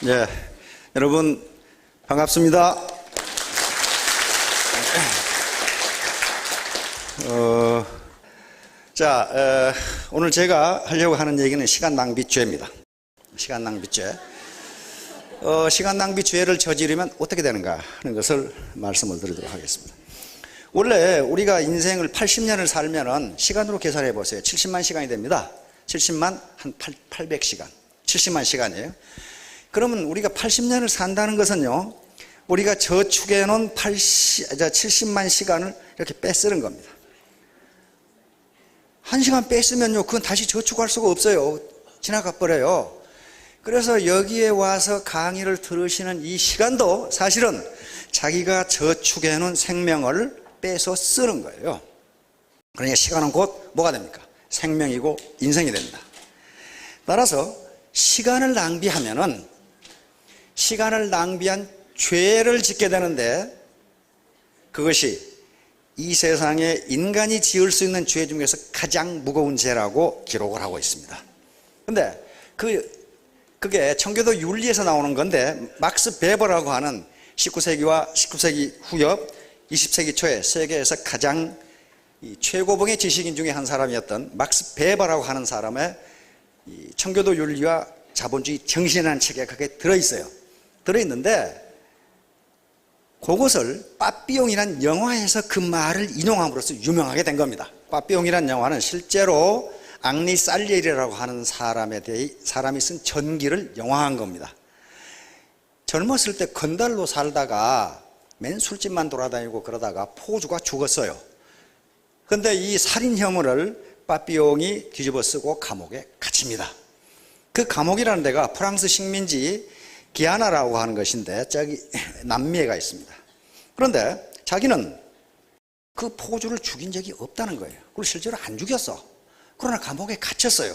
예, 여러분 반갑습니다. 오늘 제가 하려고 하는 얘기는 시간 낭비죄입니다. 시간 낭비죄. 시간 낭비죄를 저지르면 어떻게 되는가 하는 것을 말씀을 드리도록 하겠습니다. 원래 우리가 인생을 80년을 살면은 시간으로 계산해 보세요. 70만 시간이 됩니다. 70만 한 800시간. 70만 시간이에요. 그러면 우리가 80년을 산다는 것은요, 우리가 저축해 놓은 70만 시간을 이렇게 빼쓰는 겁니다. 한 시간 뺐으면요, 그건 다시 저축할 수가 없어요. 지나가 버려요. 그래서 여기에 와서 강의를 들으시는 이 시간도 사실은 자기가 저축해 놓은 생명을 빼서 쓰는 거예요. 그러니까 시간은 곧 뭐가 됩니까? 생명이고 인생이 됩니다. 따라서 시간을 낭비하면은 시간을 낭비한 죄를 짓게 되는데, 그것이 이 세상에 인간이 지을 수 있는 죄 중에서 가장 무거운 죄라고 기록을 하고 있습니다. 근데 그게 청교도 윤리에서 나오는 건데, 막스 베버라고 하는 19세기와 19세기 후엽 20세기 초에 세계에서 가장 최고봉의 지식인 중에 한 사람이었던 막스 베버라고 하는 사람의 청교도 윤리와 자본주의 정신이라는 책에 그게 들어있어요. 들어있는데 그것을 빠삐용이라는 영화에서 그 말을 인용함으로써 유명하게 된 겁니다. 빠삐용이라는 영화는 실제로 앙리 살리에리라고 하는 사람이 쓴 전기를 영화한 겁니다. 젊었을 때 건달로 살다가 맨 술집만 돌아다니고 그러다가 포주가 죽었어요. 그런데 이 살인 혐의를 빠삐용이 뒤집어 쓰고 감옥에 갇힙니다. 그 감옥이라는 데가 프랑스 식민지 기아나라고 하는 것인데, 저기 남미에가 있습니다. 그런데 자기는 그 포주를 죽인 적이 없다는 거예요. 그리고 실제로 안 죽였어. 그러나 감옥에 갇혔어요.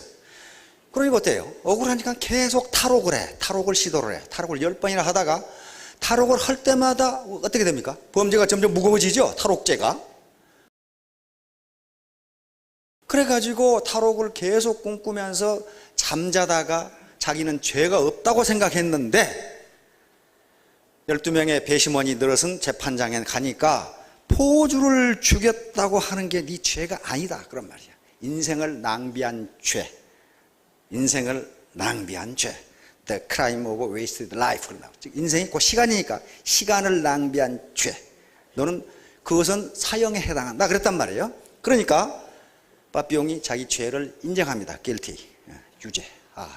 그러니까 어때요? 억울하니까 계속 탈옥을 해. 탈옥을 시도를 해. 탈옥을 10번이나 하다가 탈옥을 할 때마다 어떻게 됩니까? 범죄가 점점 무거워지죠? 탈옥죄가. 그래가지고 탈옥을 계속 꿈꾸면서 잠자다가 자기는 죄가 없다고 생각했는데 12명의 배심원이 늘어선 재판장에 가니까 포주를 죽였다고 하는 게 네 죄가 아니다 그런 말이야. 인생을 낭비한 죄, 인생을 낭비한 죄, The crime of wasted life. 즉 인생이 곧 시간이니까 시간을 낭비한 죄, 너는 그것은 사형에 해당한다 그랬단 말이에요. 그러니까 빠삐용이 자기 죄를 인정합니다. guilty, 유죄.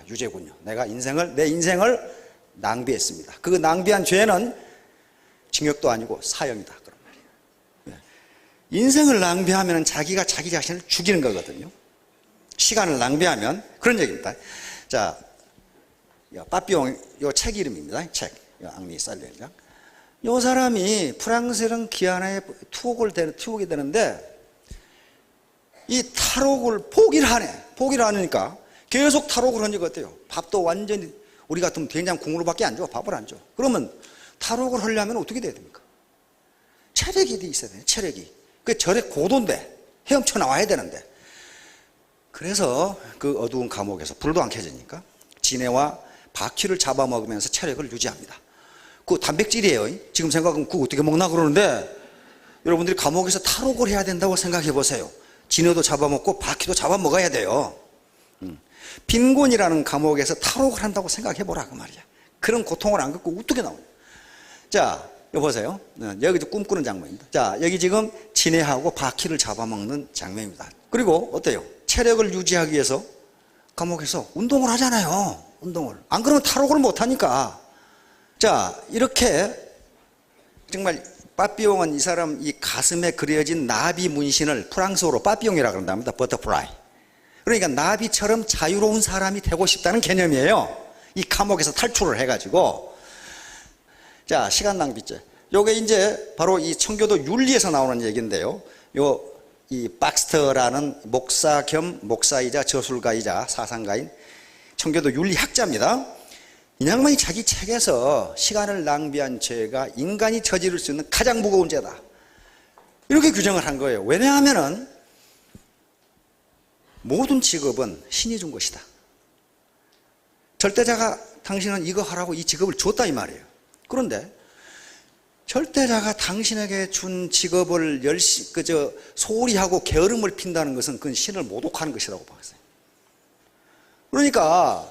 유죄군요. 내 인생을 낭비했습니다. 그 낭비한 죄는 징역도 아니고 사형이다 그런 말이에요. 인생을 낭비하면 자기가 자기 자신을 죽이는 거거든요. 시간을 낭비하면 그런 얘기입니다. 자, 빠삐용 요 책 이름입니다. 책, 앙리 살리에리. 요 사람이 프랑스랑 기아나에 투옥이 되는데 이 탈옥을 포기를 하네. 포기를 하니까 계속 탈옥을 하니까 어때요? 밥도 완전히 우리 같으면 된장 국물밖에 안 줘. 밥을 안 줘. 그러면 탈옥을 하려면 어떻게 돼야 됩니까? 체력이 있어야 돼요. 체력이. 그 절에 고도인데 헤엄쳐 나와야 되는데, 그래서 그 어두운 감옥에서 불도 안 켜지니까 지네와 바퀴를 잡아먹으면서 체력을 유지합니다. 그 단백질이에요. 지금 생각하면 그거 어떻게 먹나 그러는데, 여러분들이 감옥에서 탈옥을 해야 된다고 생각해 보세요. 지네도 잡아먹고 바퀴도 잡아먹어야 돼요. 빈곤이라는 감옥에서 탈옥을 한다고 생각해 보라 그 말이야. 그런 고통을 안 겪고 어떻게 나오냐. 자, 여기 보세요. 여기도 꿈꾸는 장면입니다. 자, 여기 지금 지네하고 바퀴를 잡아먹는 장면입니다. 그리고 어때요? 체력을 유지하기 위해서 감옥에서 운동을 하잖아요. 운동을. 안 그러면 탈옥을 못 하니까. 자, 이렇게 정말 빠삐용은 이 사람 이 가슴에 그려진 나비 문신을 프랑스어로 빠삐용이라고 그런답니다. 버터플라이. 그러니까 나비처럼 자유로운 사람이 되고 싶다는 개념이에요. 이 감옥에서 탈출을 해가지고. 자, 시간 낭비죄. 요게 이제 바로 이 청교도 윤리에서 나오는 얘기인데요. 이 박스터라는 목사 겸 목사이자 저술가이자 사상가인 청교도 윤리학자입니다. 이 양반이 자기 책에서 시간을 낭비한 죄가 인간이 저지를 수 있는 가장 무거운 죄다 이렇게 규정을 한 거예요. 왜냐하면은 모든 직업은 신이 준 것이다. 절대자가 당신은 이거 하라고 이 직업을 줬다 이 말이에요. 그런데 절대자가 당신에게 준 직업을 소홀히 하고 게으름을 핀다는 것은 그건 신을 모독하는 것이라고 봤어요. 그러니까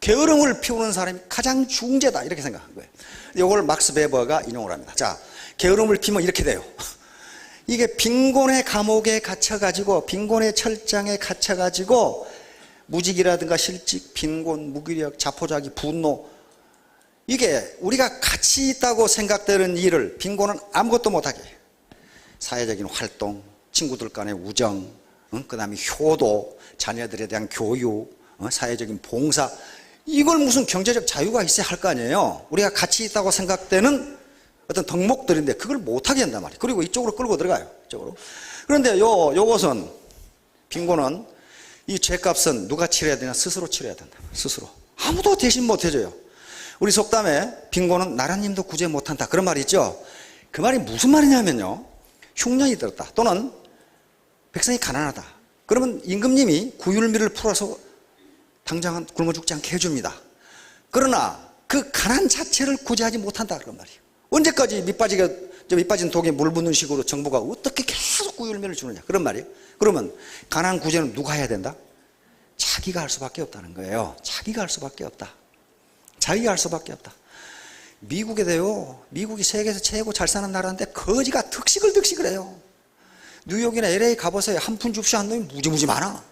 게으름을 피우는 사람이 가장 중재다 이렇게 생각한 거예요. 이걸 막스 베버가 인용을 합니다. 자, 게으름을 피면 이렇게 돼요. 이게 빈곤의 감옥에 갇혀가지고, 빈곤의 철장에 갇혀가지고 무직이라든가 실직, 빈곤, 무기력, 자포자기, 분노, 이게 우리가 가치 있다고 생각되는 일을 빈곤은 아무것도 못하게 해요. 사회적인 활동, 친구들 간의 우정, 그 다음에 효도, 자녀들에 대한 교육, 사회적인 봉사, 이걸 무슨 경제적 자유가 있어야 할 거 아니에요. 우리가 가치 있다고 생각되는 어떤 덕목들인데 그걸 못하게 한단 말이에요. 그리고 이쪽으로 끌고 들어가요. 이쪽으로. 그런데 요것은, 빈곤은 이 죄값은 누가 치러야 되냐? 스스로 치러야 된다. 스스로. 아무도 대신 못 해줘요. 우리 속담에 빈곤은 나라님도 구제 못한다 그런 말이 있죠. 그 말이 무슨 말이냐면요, 흉년이 들었다 또는 백성이 가난하다 그러면 임금님이 구휼미를 풀어서 당장은 굶어 죽지 않게 해줍니다. 그러나 그 가난 자체를 구제하지 못한다 그런 말이에요. 언제까지 밑빠진 독에 물 붓는 식으로 정부가 어떻게 계속 구휼미를 주느냐 그런 말이에요. 그러면 가난 구제는 누가 해야 된다? 자기가 할 수밖에 없다는 거예요. 자기가 할 수밖에 없다. 자기가 할 수밖에 없다. 미국에도요, 미국이 세계에서 최고 잘 사는 나라인데 거지가 득식을 해요. 뉴욕이나 LA 가보세요. 한 푼 줍쇼 한 놈이 무지무지 많아.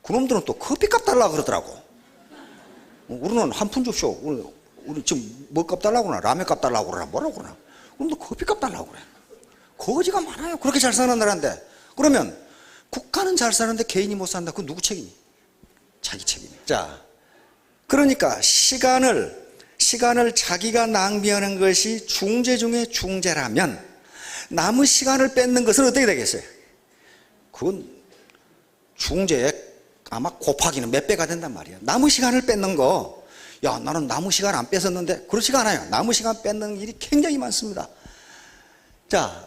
그놈들은 또 커피값 달라고 그러더라고. 우리는 한 푼 줍쇼, 우리 지금 뭐 값 달라고 그러나? 라면값 달라고 그러나? 뭐라고 그러나? 그럼도 커피값 달라고 그래. 거지가 많아요. 그렇게 잘 사는 나라인데. 그러면 국가는 잘 사는데 개인이 못 산다. 그건 누구 책임이? 자기 책임이에요. 자, 그러니까 시간을 자기가 낭비하는 것이 중재 중에 중재라면 남의 시간을 뺏는 것은 어떻게 되겠어요? 그건 중재에 아마 곱하기는 몇 배가 된단 말이에요. 남의 시간을 뺏는 거, 야 나는 남의 시간 안 뺏었는데, 그렇지가 않아요. 남의 시간 뺏는 일이 굉장히 많습니다. 자,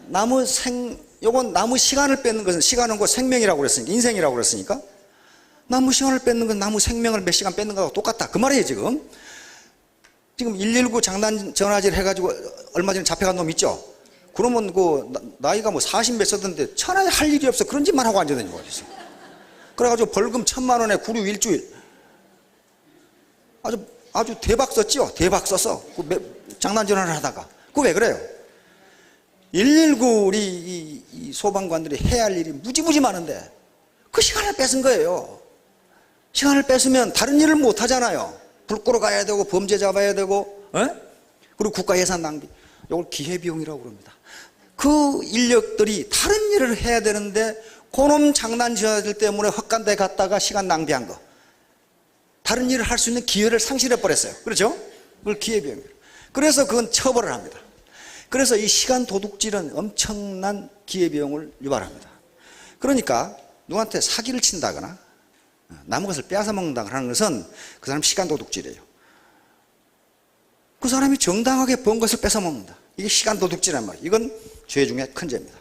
요건 남의 시간을 뺏는 것은, 시간은 곧 생명이라고 그랬으니까, 인생이라고 그랬으니까 남의 시간을 뺏는 건 남의 생명을 몇 시간 뺏는 거하고 똑같다 그 말이에요. 지금 119 장난 전화질 해가지고 얼마 전에 잡혀간 놈 있죠. 그러면 그 나이가 뭐 40 몇 썼던데 천하에 할 일이 없어 그런 짓만 하고 앉아다니는 거예요. 그래가지고 벌금 1000만 원에 구류 일주일, 아주 대박 썼죠. 대박 썼어. 장난 전화를 하다가. 그거 왜 그래요? 119 우리 이 소방관들이 해야 할 일이 무지무지 많은데 그 시간을 뺏은 거예요. 시간을 뺏으면 다른 일을 못 하잖아요. 불 끄러 가야 되고 범죄 잡아야 되고, 그리고 국가 예산 낭비. 이걸 기회비용이라고 그럽니다. 그 인력들이 다른 일을 해야 되는데 그놈 장난 전화들 때문에 헛간데 갔다가 시간 낭비한 거, 다른 일을 할 수 있는 기회를 상실해 버렸어요. 그렇죠? 그걸 기회비용이에요. 그래서 그건 처벌을 합니다. 그래서 이 시간 도둑질은 엄청난 기회비용을 유발합니다. 그러니까 누구한테 사기를 친다거나 남의 것을 빼앗아 먹는다 하는 것은 그 사람 시간 도둑질이에요. 그 사람이 정당하게 번 것을 뺏어 먹는다. 이게 시간 도둑질이란 말이에요. 이건 죄 중에 큰 죄입니다.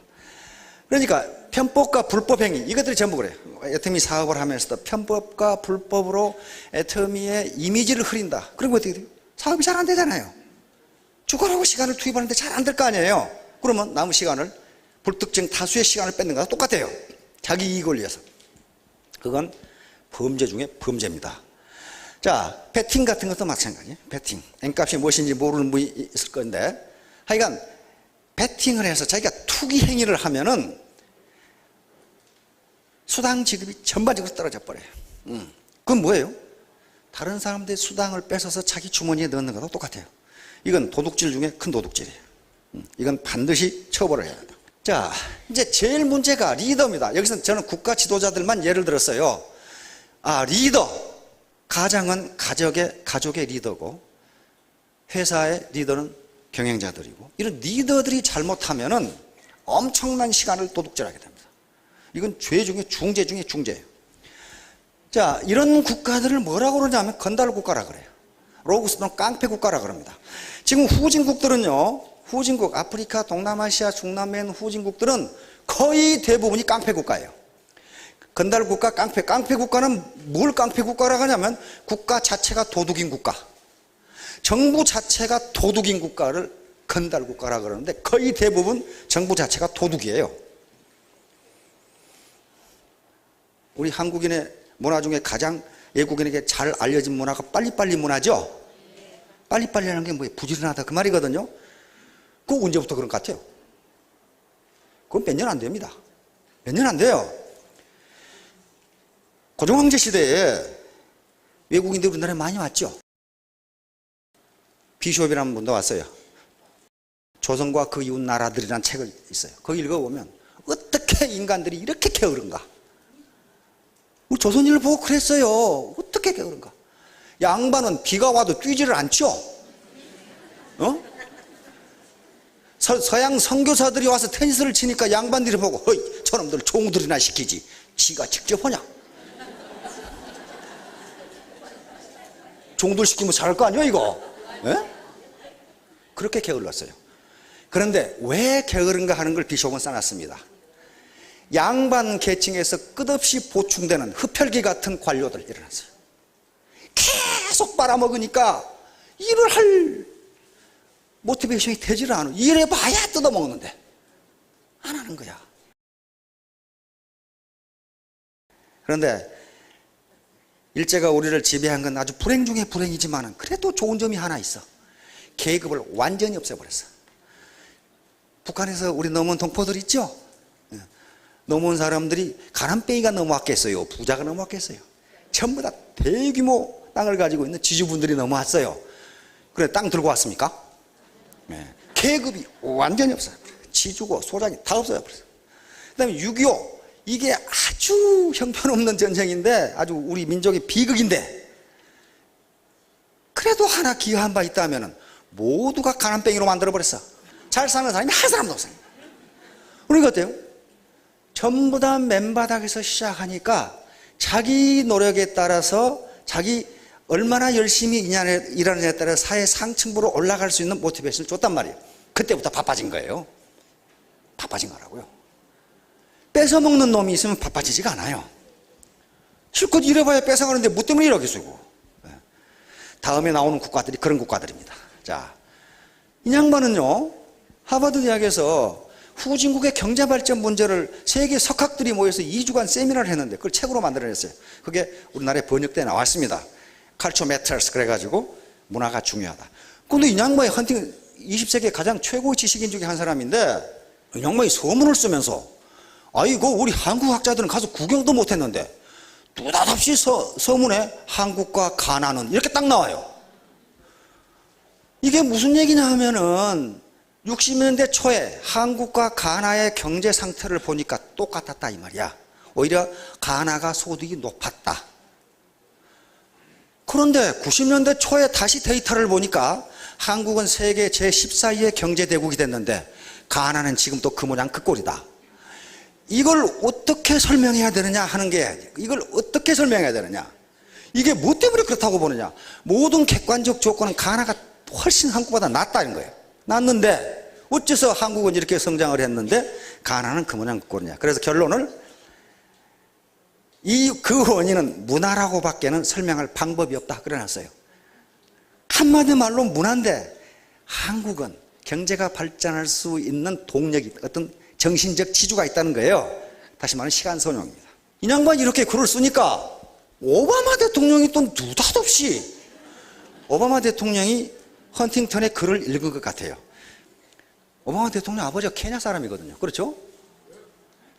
그러니까 편법과 불법행위, 이것들이 전부 그래요. 애터미 사업을 하면서도 편법과 불법으로 애터미의 이미지를 흐린다. 그러면 어떻게 돼요? 사업이 잘 안 되잖아요. 죽어라고 시간을 투입하는데 잘 안 될 거 아니에요. 그러면 남은 시간을, 불특정 다수의 시간을 뺏는 거랑 똑같아요. 자기 이익을 위해서. 그건 범죄 중에 범죄입니다. 자, 베팅 같은 것도 마찬가지예요. 베팅. N값이 무엇인지 모르는 분이 있을 건데, 하여간 베팅을 해서 자기가 투기 행위를 하면은 수당 지급이 전반적으로 떨어져 버려요. 그건 뭐예요? 다른 사람들의 수당을 뺏어서 자기 주머니에 넣는 거랑 똑같아요. 이건 도둑질 중에 큰 도둑질이에요. 이건 반드시 처벌을 해야 된다. 자, 이제 제일 문제가 리더입니다. 여기서 저는 국가 지도자들만 예를 들었어요. 리더. 가장은 가족의 리더고, 회사의 리더는 경영자들이고, 이런 리더들이 잘못하면은 엄청난 시간을 도둑질하게 됩니다. 이건 죄 중에 중죄 중에 중죄예요. 자, 이런 국가들을 뭐라고 그러냐면 건달 국가라 그래요. 로그스는 깡패 국가라 그럽니다. 지금 후진국들은요, 후진국, 아프리카, 동남아시아, 중남미의 후진국들은 거의 대부분이 깡패 국가예요. 건달 국가, 깡패 국가는 뭘 깡패 국가라고 하냐면 국가 자체가 도둑인 국가, 정부 자체가 도둑인 국가를 건달 국가라 그러는데 거의 대부분 정부 자체가 도둑이에요. 우리 한국인의 문화 중에 가장 외국인에게 잘 알려진 문화가 빨리빨리 문화죠. 빨리빨리 하는 게 뭐예요? 부지런하다 그 말이거든요. 그거 언제부터 그런 것 같아요? 그건 몇 년 안 됩니다. 몇 년 안 돼요. 고종황제 시대에 외국인들이 우리나라에 많이 왔죠. 비숍이라는 분도 왔어요. 조선과 그 이웃 나라들이라는 책을 있어요. 그거 읽어보면 어떻게 인간들이 이렇게 게으른가. 우리 조선인을 보고 그랬어요. 어떻게 게으른가. 양반은 비가 와도 뛰지를 않죠. 서양 선교사들이 와서 테니스를 치니까 양반들이 보고 허이 저놈들 종들이나 시키지 지가 직접 하냐. 종들 시키면 잘할 거 아니에요 이거. 그렇게 게을렀어요. 그런데 왜 게으른가 하는 걸 비숍은 써놨습니다. 양반 계층에서 끝없이 보충되는 흡혈귀 같은 관료들 일어났어요. 계속 빨아먹으니까 일을 할 모티베이션이 되지를 않아. 일해봐야 뜯어먹는데 안 하는 거야. 그런데 일제가 우리를 지배한 건 아주 불행 중에 불행이지만 그래도 좋은 점이 하나 있어. 계급을 완전히 없애버렸어. 북한에서 우리 넘어온 동포들 있죠? 넘어온 사람들이 가난뱅이가 넘어왔겠어요? 부자가 넘어왔겠어요? 전부 다 대규모 땅을 가지고 있는 지주분들이 넘어왔어요. 그래 땅 들고 왔습니까? 계급이 완전히 없어요. 지주고 소장이 다 없어져버렸어요. 그 다음에 6.25 이게 아주 형편없는 전쟁인데 아주 우리 민족의 비극인데 그래도 하나 기여한 바 있다면 모두가 가난뱅이로 만들어버렸어. 잘 사는 사람이 한 사람도 없어요. 그러니까 어때요? 전부 다 맨바닥에서 시작하니까 자기 노력에 따라서 자기 얼마나 열심히 일하느냐에 따라 사회 상층부로 올라갈 수 있는 모티베이션을 줬단 말이에요. 그때부터 바빠진 거예요. 바빠진 거라고요. 뺏어먹는 놈이 있으면 바빠지지가 않아요. 실컷 일해봐야 뺏어가는데 뭐 때문에 이러겠어요. 다음에 나오는 국가들이 그런 국가들입니다. 자, 이 양반은요 하버드 대학에서 후진국의 경제발전 문제를 세계 석학들이 모여서 2주간 세미나를 했는데 그걸 책으로 만들어냈어요. 그게 우리나라에 번역돼 나왔습니다. Culture Matters 그래가지고 문화가 중요하다. 근데 이 양반이 헌팅 20세기의 가장 최고의 지식인 중에 한 사람인데 이 양반이 서문을 쓰면서 아이고 우리 한국 학자들은 가서 구경도 못했는데 느닷없이 서문에 한국과 가나는 이렇게 딱 나와요. 이게 무슨 얘기냐 하면은 60년대 초에 한국과 가나의 경제 상태를 보니까 똑같았다 이 말이야. 오히려 가나가 소득이 높았다. 그런데 90년대 초에 다시 데이터를 보니까 한국은 세계 제14위의 경제대국이 됐는데 가나는 지금 또 그 모양 그 꼴이다. 이걸 어떻게 설명해야 되느냐 하는 게 이걸 어떻게 설명해야 되느냐. 이게 뭐 때문에 그렇다고 보느냐. 모든 객관적 조건은 가나가 훨씬 한국보다 낫다는 거예요. 낫는데 어째서 한국은 이렇게 성장을 했는데 가나는 그 모양 그 꼴이냐. 그래서 결론을 그 원인은 문화라고 밖에는 설명할 방법이 없다 그래놨어요. 한마디 말로 문화인데 한국은 경제가 발전할 수 있는 동력이 어떤 정신적 지주가 있다는 거예요. 다시 말하면 시간선용입니다. 이 양반이 이렇게 글을 쓰니까 오바마 대통령이 또 느닷없이 오바마 대통령이 헌팅턴의 글을 읽은 것 같아요. 오바마 대통령 아버지가 케냐 사람이거든요. 그렇죠?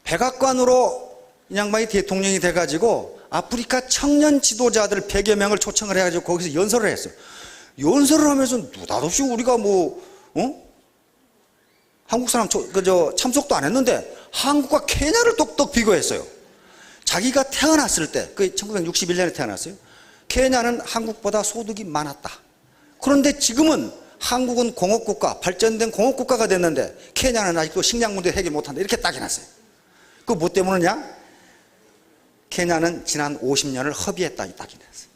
백악관으로 이 양반이 대통령이 돼가지고 아프리카 청년 지도자들 100여 명을 초청을 해가지고 거기서 연설을 했어요. 연설을 하면서 느닷없이 우리가 한국 사람 참석도 안 했는데 한국과 케냐를 똑똑 비교했어요. 자기가 태어났을 때, 1961년에 태어났어요. 케냐는 한국보다 소득이 많았다. 그런데 지금은 한국은 공업국가, 발전된 공업국가가 됐는데 케냐는 아직도 식량 문제 해결 못한다. 이렇게 딱 해놨어요. 그 뭐 때문이냐? 케냐는 지난 50년을 허비했다. 딱 해놨어요.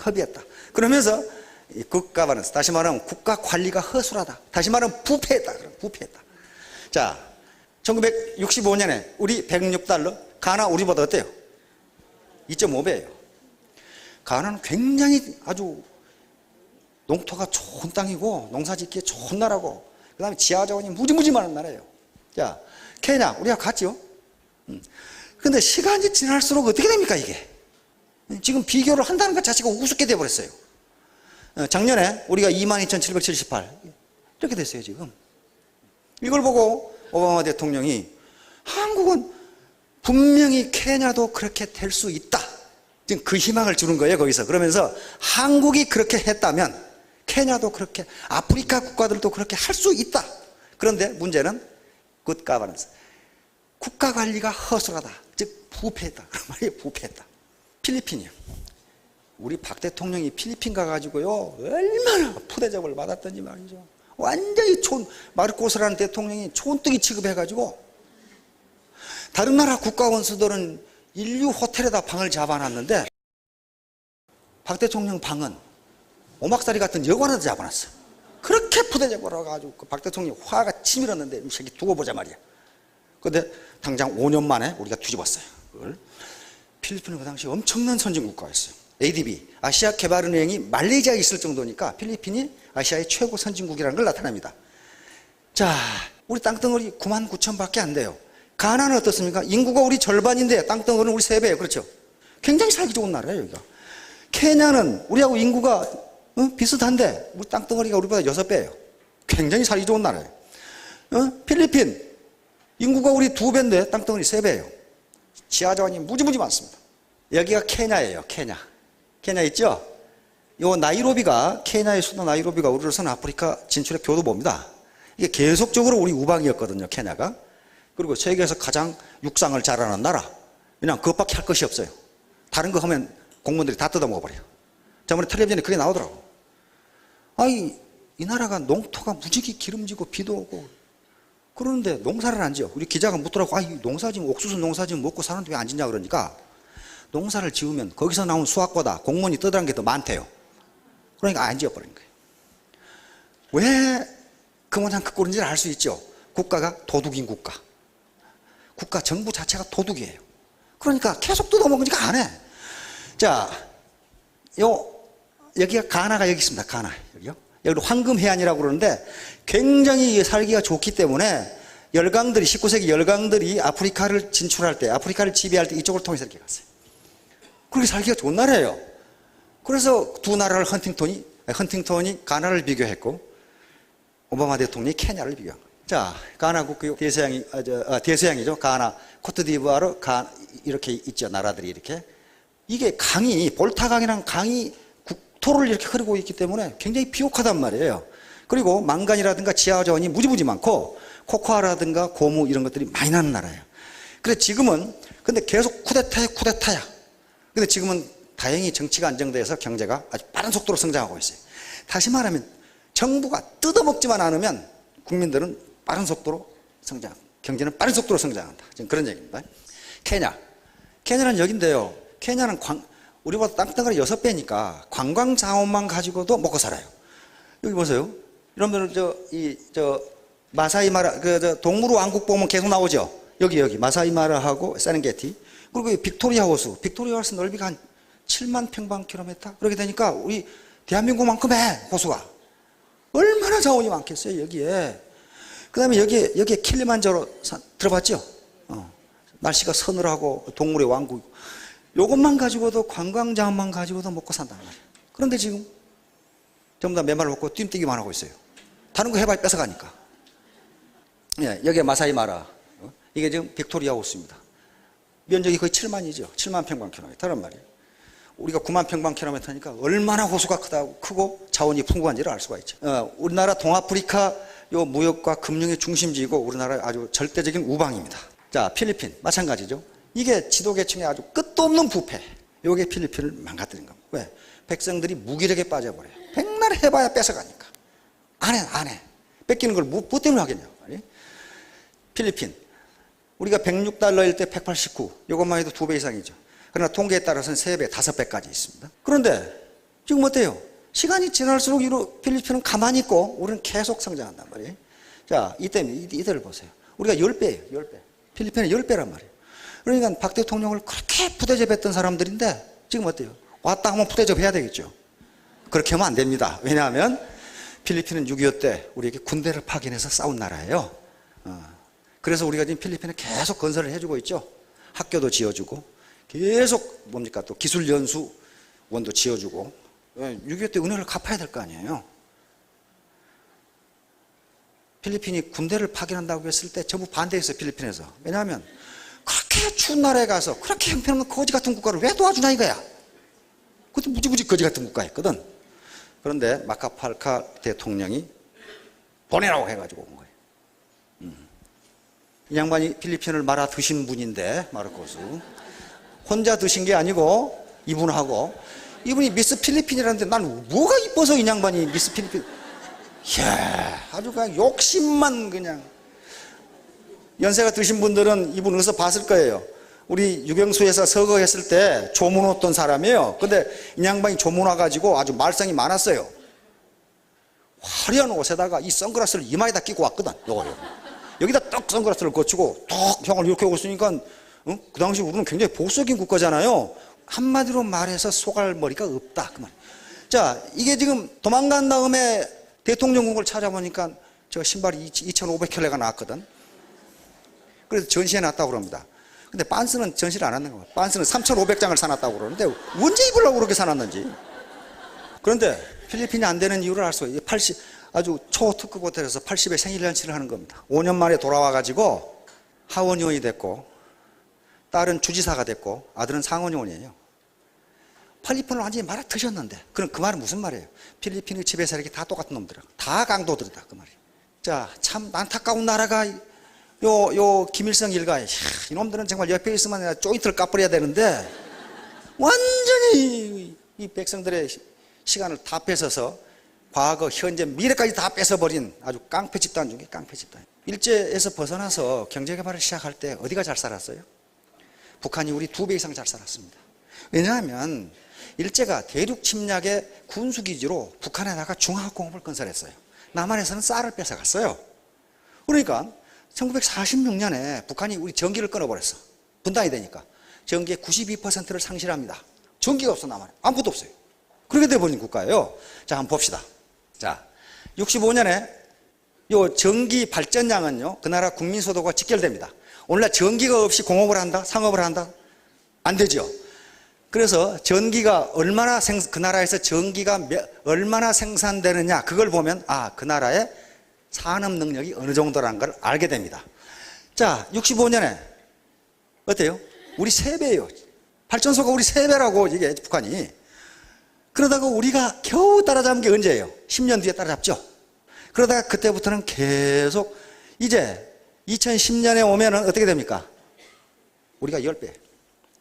허비했다. 그러면서 국가 바란스, 다시 말하면 국가 관리가 허술하다. 다시 말하면 부패했다. 부패했다. 자, 1965년에 우리 106달러, 가나 우리보다 어때요? 2.5배예요. 가나는 굉장히 아주 농토가 좋은 땅이고 농사짓기에 좋은 나라고, 그 다음에 지하자원이 무지무지 많은 나라예요. 자, 케냐 우리가 갔죠. 근데 시간이 지날수록 어떻게 됩니까 이게? 지금 비교를 한다는 것 자체가 우습게 돼버렸어요. 작년에 우리가 22,778 이렇게 됐어요 지금. 이걸 보고 오바마 대통령이 한국은 분명히 케냐도 그렇게 될 수 있다, 지금 그 희망을 주는 거예요 거기서. 그러면서 한국이 그렇게 했다면 케냐도 그렇게, 아프리카 국가들도 그렇게 할 수 있다. 그런데 문제는 good governance, 국가 관리가 허술하다, 즉 부패했다. 그런 말이에요. 부패했다. 필리핀이요. 우리 박 대통령이 필리핀 가가지고요 얼마나 푸대접을 받았던지 말이죠. 완전히 마르코스라는 대통령이 촌뜨기 취급해가지고 다른 나라 국가원수들은 인류 호텔에다 방을 잡아놨는데 박 대통령 방은 오막살이 같은 여관에다 잡아놨어. 그렇게 푸대접을 해가지고 박 대통령이 화가 치밀었는데 이 새끼 두고 보자 말이야. 근데 당장 5년 만에 우리가 뒤집었어요. 그걸. 필리핀은 그 당시 엄청난 선진국가였어요. ADB, 아시아개발은행이 말레이시아에 있을 정도니까 필리핀이 아시아의 최고 선진국이라는 걸 나타냅니다. 자, 우리 땅덩어리 99,000밖에 안 돼요. 가나는 어떻습니까? 인구가 우리 절반인데 땅덩어리는 우리 3배예요. 그렇죠? 굉장히 살기 좋은 나라예요, 여기가. 케냐는 우리하고 인구가 비슷한데 우리 땅덩어리가 우리보다 6배예요. 굉장히 살기 좋은 나라예요. 필리핀, 인구가 우리 2배인데 땅덩어리 3배예요. 지하자원이 무지무지 많습니다. 여기가 케냐예요. 케냐 있죠? 요 나이로비가, 케냐의 수도 나이로비가 우리로서는 아프리카 진출의 교두보입니다. 이게 계속적으로 우리 우방이었거든요, 케냐가. 그리고 세계에서 가장 육상을 잘하는 나라. 그냥 그것밖에 할 것이 없어요. 다른 거 하면 공무원들이 다 뜯어먹어버려요. 저번에 텔레비전에 그게 나오더라고. 아니, 이 나라가 농토가 무지개 기름지고 비도 오고 그러는데 농사를 안 지어. 우리 기자가 묻더라고. 아, 농사 지면, 옥수수 농사 지면 먹고 사는데 왜 안 짓냐 그러니까 농사를 지으면 거기서 나온 수확보다 공무원이 떠들어간 게 더 많대요. 그러니까 안 지어버린 거예요. 왜 그 모양 그 꼴인지를 알 수 있죠. 국가가 도둑인 국가. 국가 정부 자체가 도둑이에요. 그러니까 계속 뜯어먹으니까 안 해. 자, 여기가 가나가 여기 있습니다. 가나. 여기요. 여기를 황금해안이라고 그러는데 굉장히 살기가 좋기 때문에 열강들이, 19세기 열강들이 아프리카를 진출할 때, 아프리카를 지배할 때 이쪽을 통해서 이렇게 갔어요. 그렇게 살기가 좋은 나라예요. 그래서 두 나라를 헌팅턴이 가나를 비교했고 오바마 대통령이 케냐를 비교한 거예요. 자, 가나 국교 대서양이죠. 가나, 코트디부아르, 이렇게 있죠. 나라들이 이렇게. 이게 강이, 볼타강이랑 강이 국토를 이렇게 흐르고 있기 때문에 굉장히 비옥하단 말이에요. 그리고 망간이라든가 지하자원이 무지무지 많고 코코아라든가 고무 이런 것들이 많이 나는 나라예요. 그래서 지금은 근데 계속 쿠데타야. 근데 지금은 다행히 정치가 안정돼서 경제가 아주 빠른 속도로 성장하고 있어요. 다시 말하면 정부가 뜯어먹지만 않으면 국민들은 빠른 속도로 경제는 빠른 속도로 성장한다. 지금 그런 얘기입니다. 케냐는 여긴데요. 케냐는 우리보다 땅덩어리 6배니까 관광 자원만 가지고도 먹고 살아요. 여기 보세요. 여러분들 마사이마라 동물 왕국 보면 계속 나오죠. 여기 마사이마라하고 세렝게티, 그리고 빅토리아 호수 넓이가 한 7만 평방킬로미터. 그렇게 되니까 우리 대한민국만큼 해 호수가. 얼마나 자원이 많겠어요 여기에. 그 다음에 여기에 킬리만자로 들어봤죠? 날씨가 서늘하고 동물의 왕국. 요것만 가지고도, 관광 자원만 가지고도 먹고 산단 말이에요. 그런데 지금 전부 다 맨발을 먹고 뛰뛰기만 하고 있어요. 다른 거 해봐야 뺏어가니까. 예, 여기에 마사이마라. 이게 지금 빅토리아 호수입니다. 면적이 거의 7만이죠. 7만 평방킬로미터란 말이에요. 우리가 9만 평방킬로미터니까 얼마나 호수가 크고 자원이 풍부한지를 알 수가 있죠. 우리나라 동아프리카 요 무역과 금융의 중심지이고 우리나라의 아주 절대적인 우방입니다. 자, 필리핀 마찬가지죠. 이게 지도계층의 아주 끝도 없는 부패. 요게 필리핀을 망가뜨린 겁니다. 왜? 백성들이 무기력에 빠져버려요. 백날 해봐야 뺏어가니까. 안 해. 뺏기는 걸 뭐 때문에 하겠냐. 필리핀. 우리가 106달러일 때 189. 이것만 해도 2배 이상이죠. 그러나 통계에 따라서는 3배, 5배까지 있습니다. 그런데 지금 어때요? 시간이 지날수록 필리핀은 가만히 있고 우리는 계속 성장한단 말이에요. 자, 이때를 보세요. 우리가 10배예요. 10배. 필리핀은 10배란 말이에요. 그러니까 박 대통령을 그렇게 푸대접했던 사람들인데 지금 어때요? 왔다 하면 푸대접해야 되겠죠. 그렇게 하면 안 됩니다. 왜냐하면 필리핀은 6.25 때 우리에게 군대를 파견해서 싸운 나라예요. 그래서 우리가 지금 필리핀에 계속 건설을 해주고 있죠. 학교도 지어주고 계속 뭡니까 또 기술연수원도 지어주고 6.25 때 은혜를 갚아야 될 거 아니에요. 필리핀이 군대를 파견한다고 했을 때 전부 반대했어요. 필리핀에서. 왜냐하면 그렇게 추운 나라에 가서 그렇게 형편없는 거지 같은 국가를 왜 도와주냐 이거야. 그것도 무지무지 거지 같은 국가였거든. 그런데 마카팔카 대통령이 보내라고 해가지고 온 거예요. 이 양반이 필리핀을 말아 드신 분인데, 마르코스 혼자 드신 게 아니고 이분하고, 이분이 미스 필리핀이라는데 난 뭐가 이뻐서 이 양반이 미스 필리핀. 이야, 아주 그냥 욕심만 그냥. 연세가 드신 분들은 이분 어디서 봤을 거예요. 우리 유경수에서 서거했을 때 조문 왔던 사람이에요. 근데 이 양반이 조문 와가지고 아주 말썽이 많았어요. 화려한 옷에다가 이 선글라스를 이마에다 끼고 왔거든. 요거. 여기다 떡 선글라스를 거치고 턱 형을 이렇게 하고 있으니까 그 당시 우리는 굉장히 보수적인 국가잖아요. 한마디로 말해서 쏘갈머리가 없다 그 말. 자, 이게 지금 도망간 다음에 대통령궁을 찾아보니까 저 신발이 2,500켤레가 나왔거든. 그래서 전시해 놨다고 그럽니다. 근데 빤스는 전시를 안 하는 거야. 빤스는 3,500장을 사놨다고 그러는데 언제 입으려고 그렇게 사놨는지. 그런데 필리핀이 안 되는 이유를 알 수가 있어요. 아주 초특급 호텔에서 80의 생일잔치를 하는 겁니다. 5년 만에 돌아와가지고 하원의원이 됐고, 딸은 주지사가 됐고, 아들은 상원의원이에요. 필리핀을 완전히 말아 드셨는데, 그럼 그 말은 무슨 말이에요? 필리핀의 지배 세력이 다 똑같은 놈들이라고. 다 강도들이다 그 말이에요. 자, 참 안타까운 나라가 요 김일성 일가에, 이놈들은 정말 옆에 있으면 내가 조인트를 까버려야 되는데 완전히 이 백성들의 시간을 다 뺏어서 과거, 현재, 미래까지 다 뺏어버린 아주 깡패 집단 중에 깡패 집단. 일제에서 벗어나서 경제개발을 시작할 때 어디가 잘 살았어요? 북한이 우리 2배 이상 잘 살았습니다. 왜냐하면 일제가 대륙 침략의 군수기지로 북한에다가 중화학공업을 건설했어요. 남한에서는 쌀을 뺏어갔어요. 그러니까 1946년에 북한이 우리 전기를 끊어버렸어. 분단이 되니까. 전기의 92%를 상실합니다. 전기가 없어, 남한에. 아무것도 없어요. 그렇게 돼버린 국가예요. 자, 한번 봅시다. 자, 65년에 요 전기 발전량은요, 그 나라 국민소득과 직결됩니다. 오늘날 전기가 없이 공업을 한다? 상업을 한다? 안 되죠. 그래서 전기가 얼마나 그 나라에서 전기가 얼마나 생산되느냐, 그걸 보면, 그 나라의 산업 능력이 어느 정도라는 걸 알게 됩니다. 자, 65년에 어때요? 우리 3배예요. 발전소가 우리 3배라고 이게 북한이. 그러다가 우리가 겨우 따라잡은 게 언제예요? 10년 뒤에 따라잡죠. 그러다가 그때부터는 계속 이제 2010년에 오면은 어떻게 됩니까? 우리가 10배.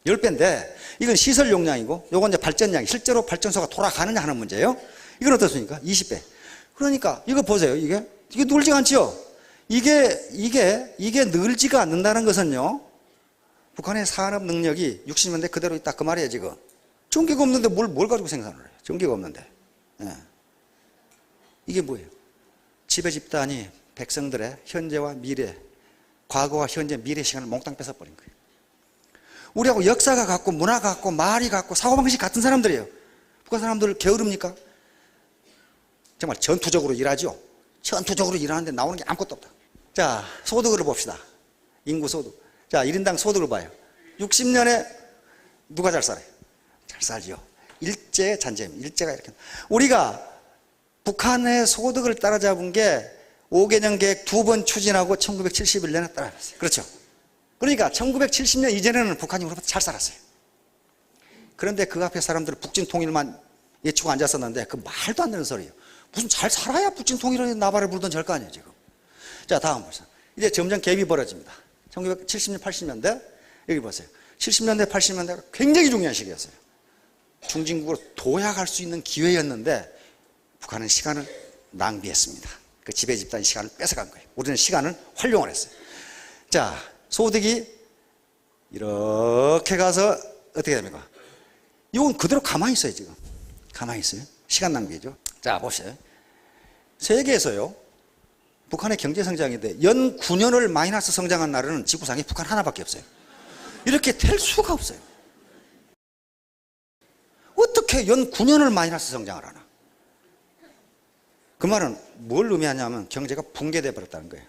10배인데 이건 시설 용량이고 요건 이제 발전량이 실제로 발전소가 돌아가느냐 하는 문제예요. 이건 어떻습니까? 20배. 그러니까 이거 보세요. 이게 늘지가 않죠? 이게 늘지가 않는다는 것은요, 북한의 산업 능력이 60년대 그대로 있다 그 말이에요. 지금 전기가 없는데 뭘 가지고 생산을 해요? 전기가 없는데. 네. 이게 뭐예요? 지배 집단이 백성들의 현재와 미래, 과거와 현재, 미래 시간을 몽땅 뺏어버린 거예요. 우리하고 역사가 같고 문화가 같고 말이 같고 사고방식이 같은 사람들이에요. 북한 사람들 게으릅니까? 정말 전투적으로 일하죠. 전투적으로 일하는데 나오는 게 아무것도 없다. 자, 소득을 봅시다. 인구 소득. 자, 1인당 소득을 봐요. 60년에 누가 잘 살아요? 잘 살죠. 일제 잔재임. 일제가 이렇게. 우리가 북한의 소득을 따라잡은 게 5개년 계획 2번 추진하고 1971년에 따라잡았어요. 그렇죠. 그러니까 1970년 이전에는 북한이 우리보다 잘 살았어요. 그런데 그 앞에 사람들은 북진 통일만 예치고 앉았었는데 그 말도 안 되는 소리예요. 무슨 잘 살아야 북진 통일을 나발을 불던 절 거 아니에요, 지금. 자, 다음 보세요. 이제 점점 갭이 벌어집니다. 1970년, 80년대, 여기 보세요. 70년대, 80년대가 굉장히 중요한 시기였어요. 중진국으로 도약할 수 있는 기회였는데 북한은 시간을 낭비했습니다. 그 지배 집단이 시간을 뺏어간 거예요. 우리는 시간을 활용을 했어요. 자, 소득이 이렇게 가서 어떻게 됩니까? 이건 그대로 가만히 있어요, 지금. 가만히 있어요. 시간 낭비죠. 자, 보세요. 세계에서요, 북한의 경제 성장인데 연 9년을 마이너스 성장한 나라는 지구상에 북한 하나밖에 없어요. 이렇게 될 수가 없어요. 어떻게 연 9년을 마이너스 성장을 하나? 그 말은 뭘 의미하냐면 경제가 붕괴돼 버렸다는 거예요.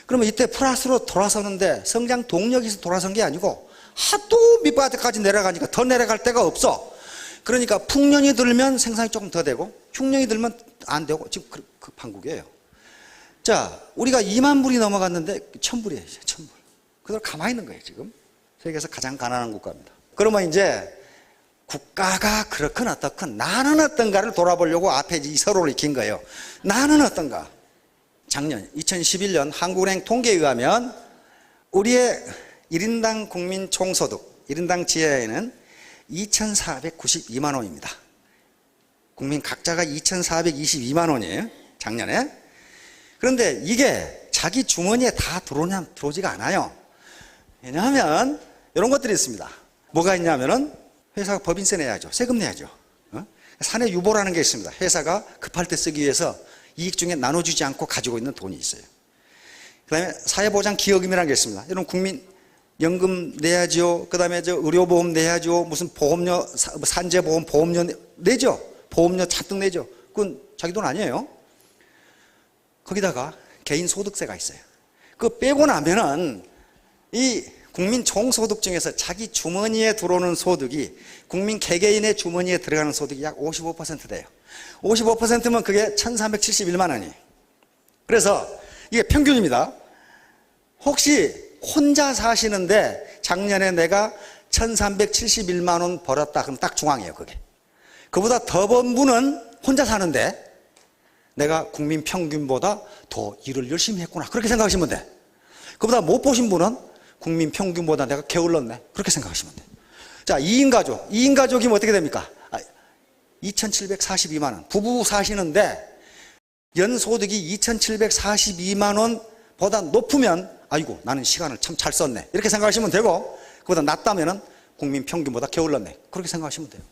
그러면 이때 플러스로 돌아서는데 성장 동력이 있어 돌아선 게 아니고 하도 밑바닥까지 내려가니까 더 내려갈 데가 없어. 그러니까 풍년이 들면 생산이 조금 더 되고 흉년이 들면 안 되고 지금 그 판국이에요. 자, 우리가 2만 불이 넘어갔는데 1,000불이에요. 1,000불. 그대로 가만히 있는 거예요. 지금 세계에서 가장 가난한 국가입니다. 그러면 이제 국가가 그렇건 어떻건 나는 어떤가를 돌아보려고 앞에 이 서론을 익힌 거예요. 나는 어떤가? 작년 2011년 한국은행 통계에 의하면 우리의 1인당 국민 총소득 1인당 지하에는 2,492만 원입니다. 국민 각자가 2,422만 원이에요. 작년에. 그런데 이게 자기 주머니에 다 들어오냐 들어오지가 않아요. 왜냐하면 이런 것들이 있습니다. 뭐가 있냐면은 회사가 법인세 내야죠. 세금 내야죠. 사내 유보라는 게 있습니다. 회사가 급할 때 쓰기 위해서 이익 중에 나눠주지 않고 가지고 있는 돈이 있어요. 그 다음에 사회보장 기여금이라는 게 있습니다. 여러분 국민연금 내야죠. 그 다음에 의료보험 내야죠. 무슨 보험료, 산재보험 보험료 내죠. 보험료 잔뜩 내죠. 그건 자기 돈 아니에요. 거기다가 개인소득세가 있어요. 그거 빼고 나면은 이 국민 총소득 중에서 자기 주머니에 들어오는 소득이 국민 개개인의 주머니에 들어가는 소득이 약 55% 돼요. 55%면 그게 1,371만 원이에요. 그래서 이게 평균입니다. 혹시 혼자 사시는데 작년에 내가 1,371만 원 벌었다. 그럼 딱 중앙이에요, 그게. 그보다 더 번 분은 혼자 사는데 내가 국민 평균보다 더 일을 열심히 했구나. 그렇게 생각하시면 돼. 그보다 못 보신 분은 국민 평균보다 내가 게을렀네. 그렇게 생각하시면 돼. 자, 2인 가족. 2인 가족이면 어떻게 됩니까? 2,742만 원. 부부 사시는데 연소득이 2,742만 원보다 높으면 아이고 나는 시간을 참 잘 썼네. 이렇게 생각하시면 되고 그보다 낮다면은 국민 평균보다 게을렀네. 그렇게 생각하시면 돼요.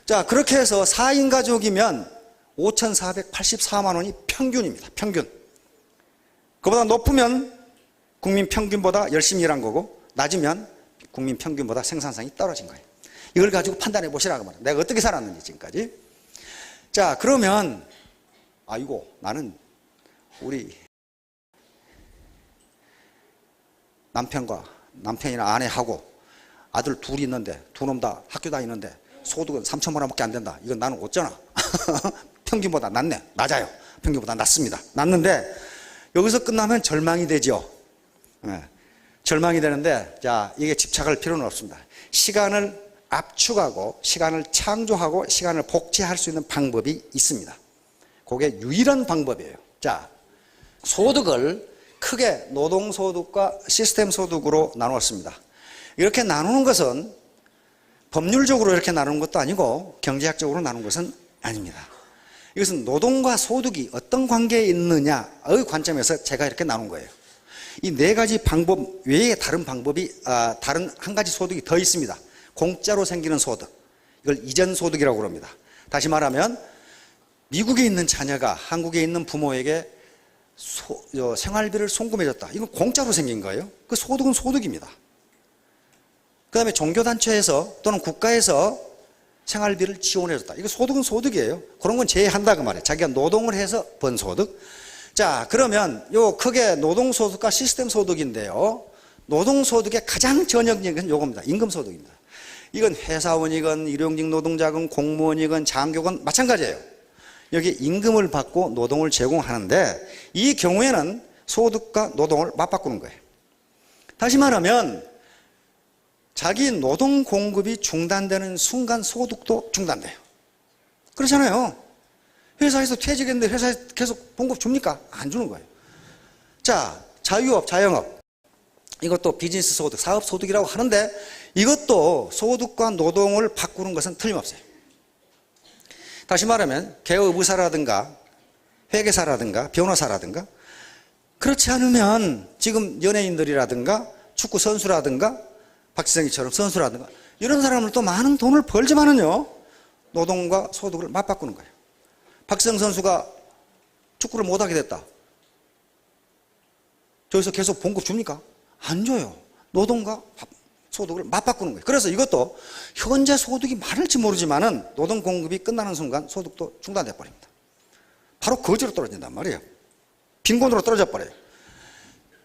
자, 그렇게 해서 4인 가족이면 5,484만 원이 평균입니다. 평균. 그보다 높으면 국민 평균보다 열심히 일한 거고 낮으면 국민 평균보다 생산성이 떨어진 거예요. 이걸 가지고 판단해 보시라고 말이에요. 내가 어떻게 살았는지 지금까지. 자, 그러면 아이고 나는 우리 남편이나 아내하고 아들 둘이 있는데 두 놈 다 학교 다니는데 소득은 3천만 원밖에 안 된다. 이건 나는 어쩌나. 평균보다 낮네. 낮아요. 평균보다 낮습니다. 낮는데 여기서 끝나면 절망이 되죠. 네. 절망이 되는데 자, 이게 집착할 필요는 없습니다. 시간을 압축하고 시간을 창조하고 시간을 복제할 수 있는 방법이 있습니다. 그게 유일한 방법이에요. 자, 소득을 크게 노동소득과 시스템소득으로 나누었습니다. 이렇게 나누는 것은 법률적으로 이렇게 나누는 것도 아니고 경제학적으로 나누는 것은 아닙니다. 이것은 노동과 소득이 어떤 관계에 있느냐의 관점에서 제가 이렇게 나눈 거예요. 이 네 가지 방법 외에 다른 방법이 다른 한 가지 소득이 더 있습니다. 공짜로 생기는 소득. 이걸 이전 소득이라고 그럽니다. 다시 말하면 미국에 있는 자녀가 한국에 있는 부모에게 생활비를 송금해줬다. 이건 공짜로 생긴 거예요. 그 소득은 소득입니다. 그 다음에 종교단체에서 또는 국가에서 생활비를 지원해줬다. 이거 소득은 소득이에요. 그런 건 제외한다 그 말이에요. 자기가 노동을 해서 번 소득. 자, 그러면 요 크게 노동소득과 시스템소득인데요. 노동소득의 가장 전형적인 건 요겁니다. 임금소득입니다. 이건 회사원이건 일용직 노동자건 공무원이건 장교건 마찬가지예요. 여기 임금을 받고 노동을 제공하는데 이 경우에는 소득과 노동을 맞바꾸는 거예요. 다시 말하면 자기 노동 공급이 중단되는 순간 소득도 중단돼요. 그렇잖아요. 회사에서 퇴직했는데 회사에서 계속 봉급 줍니까? 안 주는 거예요. 자, 자유업, 자영업. 이것도 비즈니스 소득, 사업 소득이라고 하는데 이것도 소득과 노동을 바꾸는 것은 틀림없어요. 다시 말하면 개업의사라든가 회계사라든가 변호사라든가 그렇지 않으면 지금 연예인들이라든가 축구 선수라든가 박지성이처럼 선수라든가 이런 사람들도 많은 돈을 벌지만은요 노동과 소득을 맞바꾸는 거예요. 박지성 선수가 축구를 못하게 됐다. 저기서 계속 봉급 줍니까? 안 줘요. 노동과 소득을 맞바꾸는 거예요. 그래서 이것도 현재 소득이 많을지 모르지만은 노동 공급이 끝나는 순간 소득도 중단돼 버립니다. 바로 거지로 떨어진단 말이에요. 빈곤으로 떨어져 버려요.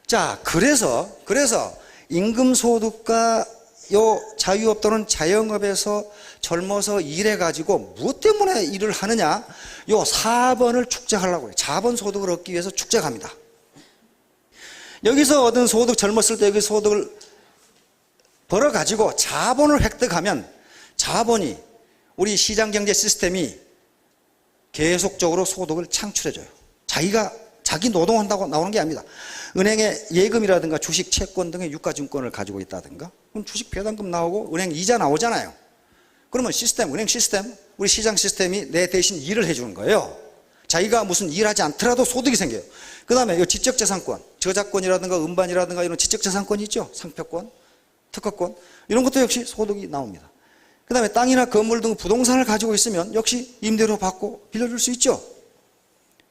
자, 그래서 임금 소득과 요 자유업 또는 자영업에서 젊어서 일해가지고 무엇 때문에 일을 하느냐? 요 4번을 축적하려고 해요. 자본 소득을 얻기 위해서 축적합니다. 여기서 얻은 소득, 젊었을 때 여기 소득을 벌어가지고 자본을 획득하면 자본이 우리 시장경제 시스템이 계속적으로 소득을 창출해줘요. 자기 노동한다고 나오는 게 아닙니다. 은행에 예금이라든가 주식, 채권 등의 유가증권을 가지고 있다든가 그럼 주식 배당금 나오고 은행 이자 나오잖아요. 그러면 은행 시스템, 우리 시장 시스템이 내 대신 일을 해주는 거예요. 자기가 무슨 일하지 않더라도 소득이 생겨요. 그 다음에 이 지적재산권, 저작권이라든가 음반이라든가 이런 지적재산권이 있죠. 상표권, 특허권 이런 것도 역시 소득이 나옵니다. 그 다음에 땅이나 건물 등 부동산을 가지고 있으면 역시 임대료 받고 빌려줄 수 있죠.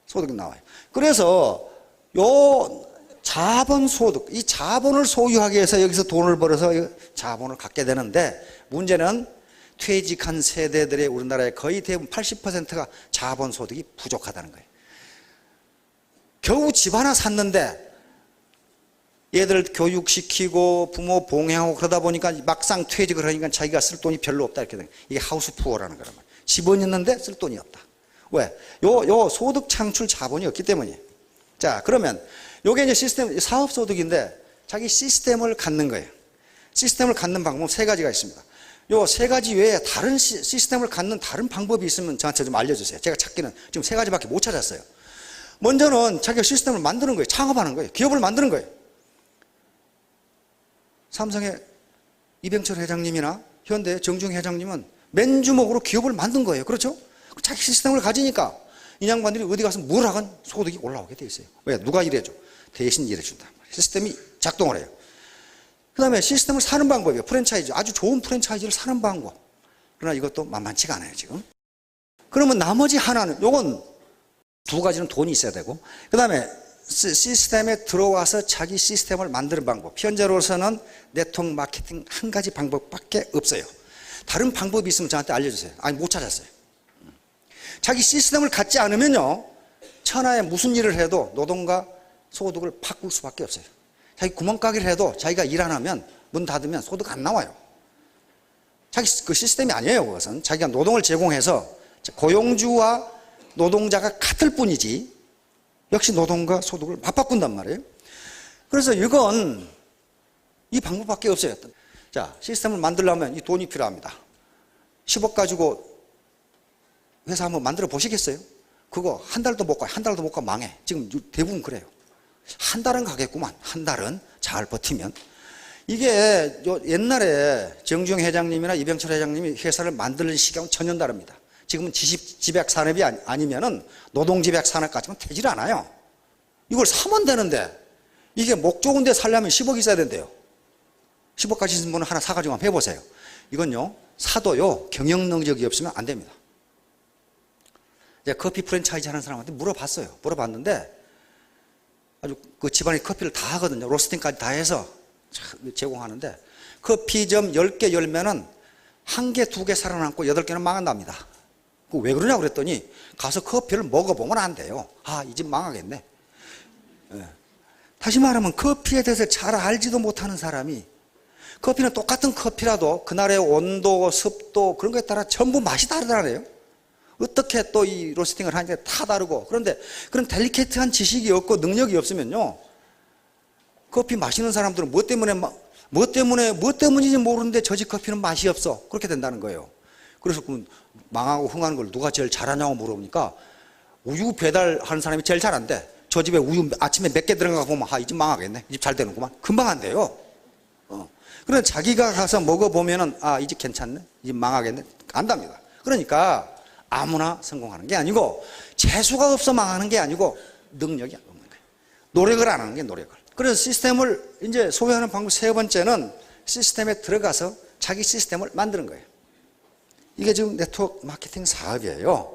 소득이 나와요. 그래서 요 자본소득, 이 자본을 소유하기 위해서 여기서 돈을 벌어서 자본을 갖게 되는데 문제는 퇴직한 세대들의 우리나라의 거의 대부분 80%가 자본소득이 부족하다는 거예요. 겨우 집 하나 샀는데 얘들 교육시키고 부모 봉양하고 그러다 보니까 막상 퇴직을 하니까 자기가 쓸 돈이 별로 없다 이렇게 된 거예요. 이게 하우스푸어라는 거란 말이에요. 집은 있는데 쓸 돈이 없다. 왜? 요 소득 창출 자본이 없기 때문이에요. 자, 그러면 요게 이제 시스템, 사업소득인데 자기 시스템을 갖는 거예요. 시스템을 갖는 방법은 세 가지가 있습니다. 요 세 가지 외에 다른 시스템을 갖는 다른 방법이 있으면 저한테 좀 알려주세요. 제가 찾기는 지금 세 가지밖에 못 찾았어요. 먼저는 자기가 시스템을 만드는 거예요. 창업하는 거예요. 기업을 만드는 거예요. 삼성의 이병철 회장님이나 현대 정중 회장님은 맨주먹으로 기업을 만든 거예요. 그렇죠? 자기 시스템을 가지니까 이 양반들이 어디 가서 뭘 하건 소득이 올라오게 돼 있어요. 왜? 누가 일해줘? 대신 일해준다. 시스템이 작동을 해요. 그 다음에 시스템을 사는 방법이에요. 프랜차이즈. 아주 좋은 프랜차이즈를 사는 방법. 그러나 이것도 만만치가 않아요, 지금. 그러면 나머지 하나는, 요건 두 가지는 돈이 있어야 되고, 그 다음에 시스템에 들어와서 자기 시스템을 만드는 방법. 현재로서는 네트워크 마케팅 한 가지 방법밖에 없어요. 다른 방법이 있으면 저한테 알려주세요. 아니, 못 찾았어요. 자기 시스템을 갖지 않으면요, 천하에 무슨 일을 해도 노동과 소득을 바꿀 수밖에 없어요. 자기 구멍가게를 해도 자기가 일 안 하면 문 닫으면 소득 안 나와요. 자기 그 시스템이 아니에요. 그것은 자기가 노동을 제공해서 고용주와 노동자가 같을 뿐이지 역시 노동과 소득을 맞바꾼단 말이에요. 그래서 이건 이 방법밖에 없어요. 자, 시스템을 만들려면 이 돈이 필요합니다. 10억 가지고 회사 한번 만들어 보시겠어요? 그거 한 달도 못 가, 한 달도 못 가 망해. 지금 대부분 그래요. 한 달은 가겠구만. 한 달은 잘 버티면. 이게 옛날에 정주영 회장님이나 이병철 회장님이 회사를 만드는 시간은 전혀 다릅니다. 지금은 지식 산업이 아니면은 노동지배 산업 같으면 되질 않아요. 이걸 사면 되는데 이게 목 좋은 데 살려면 10억 있어야 된대요. 10억 가지신 분은 하나 사가지고 한번 해보세요. 이건요, 사도요, 경영 능력이 없으면 안 됩니다. 제가 커피 프랜차이즈 하는 사람한테 물어봤는데 아주 그 집안에 커피를 다 하거든요. 로스팅까지 다 해서 제공하는데 커피점 10개 열면은 1개, 2개 살아남고 8개는 망한답니다. 왜 그러냐고 그랬더니 가서 커피를 먹어보면 안 돼요. 아, 이 집 망하겠네. 네. 다시 말하면 커피에 대해서 잘 알지도 못하는 사람이 커피는 똑같은 커피라도 그날의 온도, 습도 그런 거에 따라 전부 맛이 다르다네요. 어떻게 또 이 로스팅을 하는지 다 다르고 그런데 그런 델리케이트한 지식이 없고 능력이 없으면요. 커피 마시는 사람들은 뭐 때문인지 모르는데 저 집 커피는 맛이 없어. 그렇게 된다는 거예요. 그래서 망하고 흥하는 걸 누가 제일 잘하냐고 물어보니까 우유 배달하는 사람이 제일 잘한대. 저 집에 우유 아침에 몇 개 들어가 보면 이 집 망하겠네. 이 집 잘 되는구만. 금방 안 돼요. 그런데 자기가 가서 먹어보면은 이 집 괜찮네. 이 집 망하겠네. 안답니다. 그러니까 아무나 성공하는 게 아니고 재수가 없어 망하는 게 아니고 능력이 없는 거예요. 노력을 안 하는 게 노력을. 그래서 시스템을 이제 소유하는 방법 세 번째는 시스템에 들어가서 자기 시스템을 만드는 거예요. 이게 지금 네트워크 마케팅 사업이에요.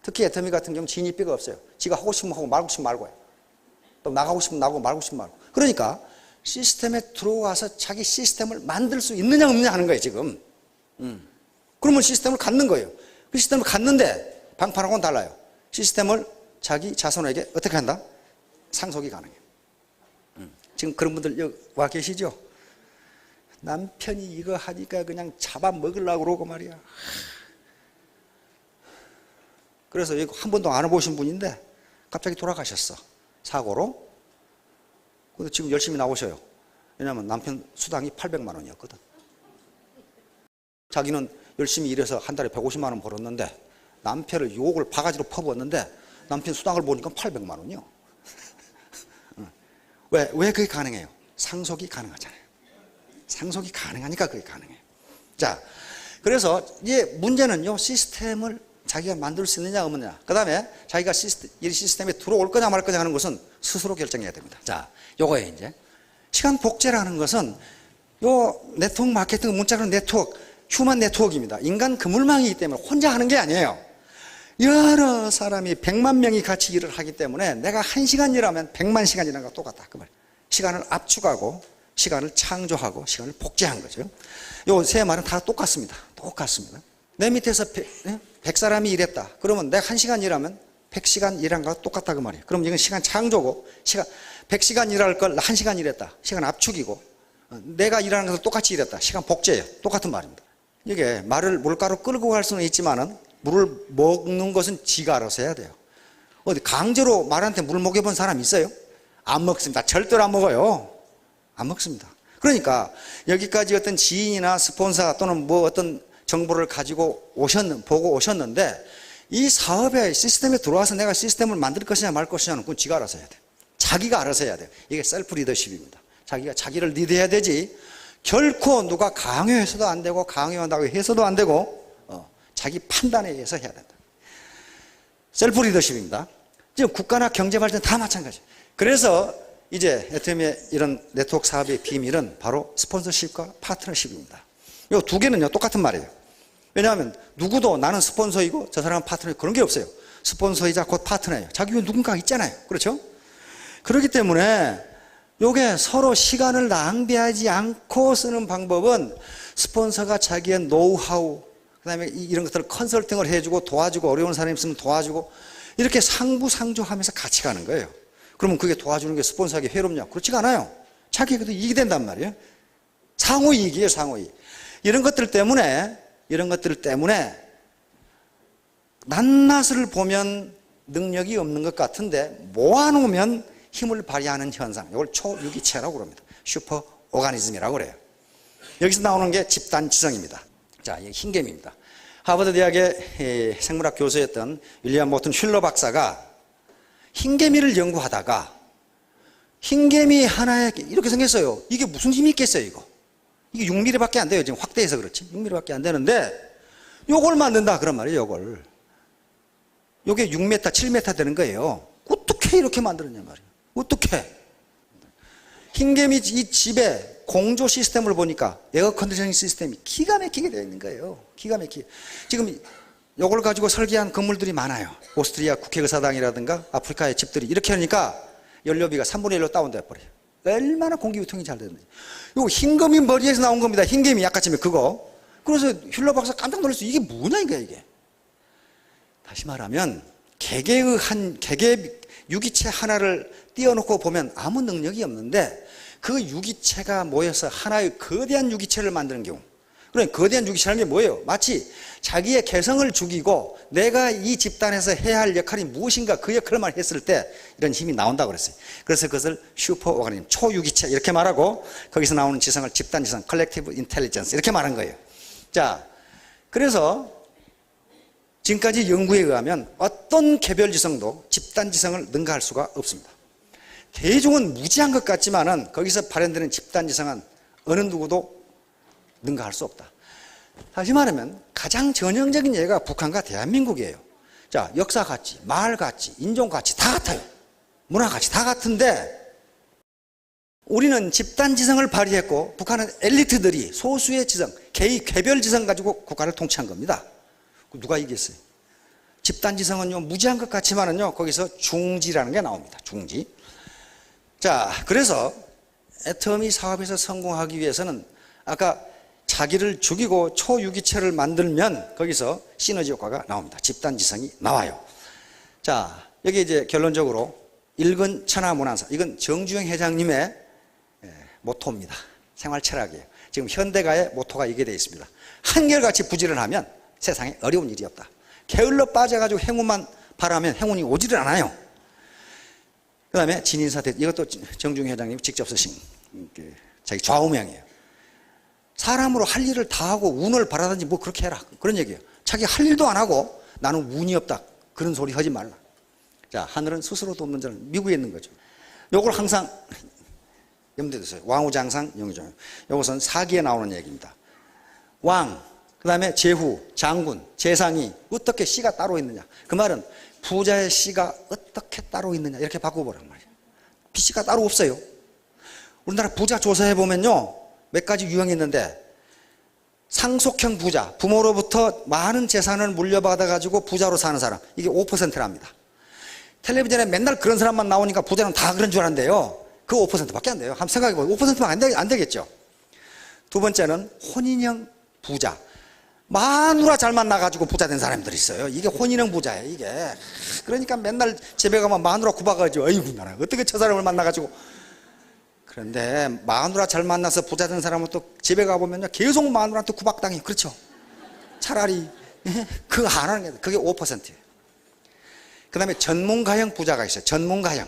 특히 애터미 같은 경우는 진입비가 없어요. 지가 하고 싶으면 하고 말고 싶으면 말고 해요. 또 나가고 싶으면 나가고 말고 싶으면 말고. 그러니까 시스템에 들어와서 자기 시스템을 만들 수 있느냐 없느냐 하는 거예요 지금. 그러면 시스템을 갖는 거예요. 그 시스템을 갖는데 방판하고는 달라요. 시스템을 자기 자손에게 어떻게 한다? 상속이 가능해요. 지금 그런 분들 여기 와 계시죠? 남편이 이거 하니까 그냥 잡아먹으려고 그러고 말이야. 그래서 이거 한 번도 안 해보신 분인데 갑자기 돌아가셨어. 사고로. 근데 지금 열심히 나오셔요. 왜냐하면 남편 수당이 800만 원이었거든. 자기는 열심히 일해서 한 달에 150만 원 벌었는데 남편을 욕을 바가지로 퍼부었는데 남편 수당을 보니까 800만 원이요. 왜 그게 가능해요? 상속이 가능하잖아요. 상속이 가능하니까 그게 가능해요. 자, 그래서 이제 문제는요, 시스템을 자기가 만들 수 있느냐 없느냐. 그 다음에 자기가 이 시스템에 들어올 거냐 말 거냐 하는 것은 스스로 결정해야 됩니다. 자, 요거예요 이제. 시간 복제라는 것은 요 네트워크 마케팅, 문자로 네트워크, 휴먼 네트워크입니다. 인간 그물망이기 때문에 혼자 하는 게 아니에요. 여러 사람이 100만 명이 같이 일을 하기 때문에 내가 1시간 일하면 100만 시간 일하는 거랑 똑같다. 그 말. 시간을 압축하고 시간을 창조하고 시간을 복제한 거죠. 요 세 말은 다 똑같습니다. 똑같습니다. 내 밑에서 100사람이 일했다. 그러면 내가 1시간 일하면 100시간 일한 거랑 똑같다 그 말이에요. 그럼 이건 시간 창조고 100시간 일할 걸 1시간 일했다. 시간 압축이고 내가 일하는 것도 똑같이 일했다. 시간 복제예요. 똑같은 말입니다. 이게 말을 물가로 끌고 갈 수는 있지만은 물을 먹는 것은 지가 알아서 해야 돼요. 어디 강제로 말한테 물 먹여본 사람 있어요? 안 먹습니다. 절대로 안 먹어요. 안 먹습니다. 그러니까 여기까지 어떤 지인이나 스폰서 또는 뭐 어떤 정보를 가지고 보고 오셨는데 이 사업의 시스템에 들어와서 내가 시스템을 만들 것이냐 말 것이냐는 그건 지가 알아서 해야 돼요. 자기가 알아서 해야 돼요. 이게 셀프 리더십입니다. 자기가 자기를 리드해야 되지 결코 누가 강요해서도 안 되고 강요한다고 해서도 안 되고 자기 판단에 의해서 해야 된다. 셀프 리더십입니다. 지금 국가나 경제 발전 다 마찬가지예요. 그래서 이제 에트엠의 이런 네트워크 사업의 비밀은 바로 스폰서십과 파트너십입니다. 이 두 개는요 똑같은 말이에요. 왜냐하면 누구도 나는 스폰서이고 저 사람은 파트너이고 그런 게 없어요. 스폰서이자 곧 파트너예요. 자기가 누군가 있잖아요. 그렇죠? 그렇기 때문에 요게 서로 시간을 낭비하지 않고 쓰는 방법은 스폰서가 자기의 노하우 그 다음에 이런 것들을 컨설팅을 해주고 도와주고 어려운 사람이 있으면 도와주고 이렇게 상부상조하면서 같이 가는 거예요. 그러면 그게 도와주는 게 스폰서에게 해롭냐? 그렇지가 않아요. 자기에게도 이익이 된단 말이에요. 상호이익이에요, 상호이익. 이런 것들 때문에 낱낱을 보면 능력이 없는 것 같은데 모아놓으면 힘을 발휘하는 현상. 이걸 초유기체라고 그럽니다. 슈퍼 오가니즘이라고 그래요. 여기서 나오는 게 집단지성입니다. 자, 이게 흰개미입니다. 하버드 대학의 생물학 교수였던 윌리엄 모튼 슐러 박사가 흰개미를 연구하다가 흰개미 하나에 이렇게 생겼어요. 이게 무슨 힘이 있겠어요, 이거? 이게 6mm밖에 안 돼요. 지금 확대해서 그렇지. 6mm밖에 안 되는데 요걸 만든다 그런 말이에요, 요걸. 요게 6m, 7m 되는 거예요. 어떻게 이렇게 만들었냐 말이에요. 어떻게? 흰개미 이 집에 공조 시스템을 보니까 에어 컨디셔닝 시스템이 기가 막히게 되어 있는 거예요. 기가 막히게. 지금 요걸 가지고 설계한 건물들이 많아요. 오스트리아 국회의사당이라든가 아프리카의 집들이 이렇게 하니까 연료비가 3분의 1로 다운돼 버려요. 얼마나 공기 유통이 잘 되는지. 요거 흰개미 머리에서 나온 겁니다. 흰개미 아까 치면 그거. 그래서 힐러 박사 깜짝 놀랐어요. 이게 뭐냐 이게. 다시 말하면 개개 유기체 하나를 띄워놓고 보면 아무 능력이 없는데 그 유기체가 모여서 하나의 거대한 유기체를 만드는 경우. 그러니까 거대한 유기체라는 게 뭐예요? 마치 자기의 개성을 죽이고 내가 이 집단에서 해야 할 역할이 무엇인가 그 역할만 했을 때 이런 힘이 나온다고 그랬어요. 그래서 그것을 슈퍼 오가니즘, 초유기체 이렇게 말하고 거기서 나오는 지성을 집단지성, 컬렉티브 인텔리전스 이렇게 말한 거예요. 자, 그래서 지금까지 연구에 의하면 어떤 개별지성도 집단지성을 능가할 수가 없습니다. 대중은 무지한 것 같지만은 거기서 발현되는 집단지성은 어느 누구도 능가할 수 없다. 다시 말하면 가장 전형적인 예가 북한과 대한민국이에요. 자, 역사 같이, 말 같이, 인종 같이 다 같아요. 문화 같이 다 같은데 우리는 집단지성을 발휘했고 북한은 엘리트들이 소수의 지성, 개별 지성 가지고 국가를 통치한 겁니다. 누가 이겼어요? 집단지성은요 무지한 것 같지만은요 거기서 중지라는 게 나옵니다. 중지. 자, 그래서 애터미 사업에서 성공하기 위해서는 아까 자기를 죽이고 초유기체를 만들면 거기서 시너지 효과가 나옵니다. 집단지성이 나와요. 자, 여기 이제 결론적으로 일근 천하문안사, 이건 정주영 회장님의 모토입니다. 생활 철학이에요. 지금 현대가의 모토가 이게 되어 있습니다. 한결같이 부지런하면 세상에 어려운 일이 없다. 게을러 빠져가지고 행운만 바라면 행운이 오지를 않아요. 그 다음에 진인사대, 이것도 정주영 회장님이 직접 쓰신 자기 좌우명이에요. 사람으로 할 일을 다 하고 운을 바라든지 뭐 그렇게 해라, 그런 얘기예요. 자기 할 일도 안 하고 나는 운이 없다, 그런 소리 하지 말라. 자, 하늘은 스스로 돕는 자는 미국에 있는 거죠. 요걸 항상 염두에 두세요. 왕후장상 영의정. 요것은 사기에 나오는 얘기입니다. 왕, 그 다음에 제후, 장군, 재상이 어떻게 씨가 따로 있느냐. 그 말은 부자의 씨가 어떻게 따로 있느냐, 이렇게 바꿔보란 말이에요. 씨가 따로 없어요. 우리나라 부자 조사해 보면요, 몇 가지 유형이 있는데, 상속형 부자, 부모로부터 많은 재산을 물려받아 가지고 부자로 사는 사람, 이게 5%랍니다. 텔레비전에 맨날 그런 사람만 나오니까 부자는 다 그런 줄 알았는데요, 그 5%밖에 안 돼요. 한번 생각해 보세요. 5%면 안 되겠죠. 두 번째는 혼인형 부자, 마누라 잘 만나가지고 부자 된 사람들이 있어요. 이게 혼인형 부자예요, 이게. 그러니까 맨날 집에 가면 마누라 구박하죠. 아이고, 나는 어떻게 저 사람을 만나가지고. 그런데 마누라 잘 만나서 부자 된 사람은 또 집에 가보면요, 계속 마누라한테 구박당해요. 그렇죠? 차라리 그거 안 하는 게, 그게 5%예요. 그 다음에 전문가형 부자가 있어요. 전문가형.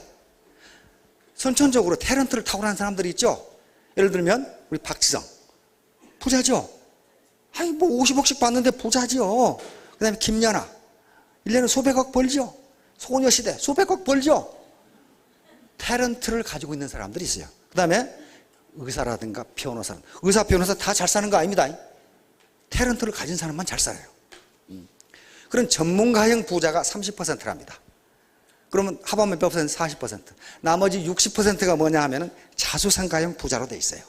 선천적으로 탤런트를 타고난 사람들이 있죠. 예를 들면 우리 박지성, 부자죠. 아니 뭐 50억씩 받는데 부자죠. 그 다음에 김연아, 1년에 수백억 벌죠. 소녀시대 수백억 벌죠. 탤런트를 가지고 있는 사람들이 있어요. 그 다음에 의사라든가 변호사, 의사 변호사 다 잘 사는 거 아닙니다. 탤런트를 가진 사람만 잘 살아요. 그런 전문가형 부자가 30%랍니다. 그러면 합하면 몇 퍼센트? 40%. 나머지 60%가 뭐냐 하면은 자수성가형 부자로 돼 있어요.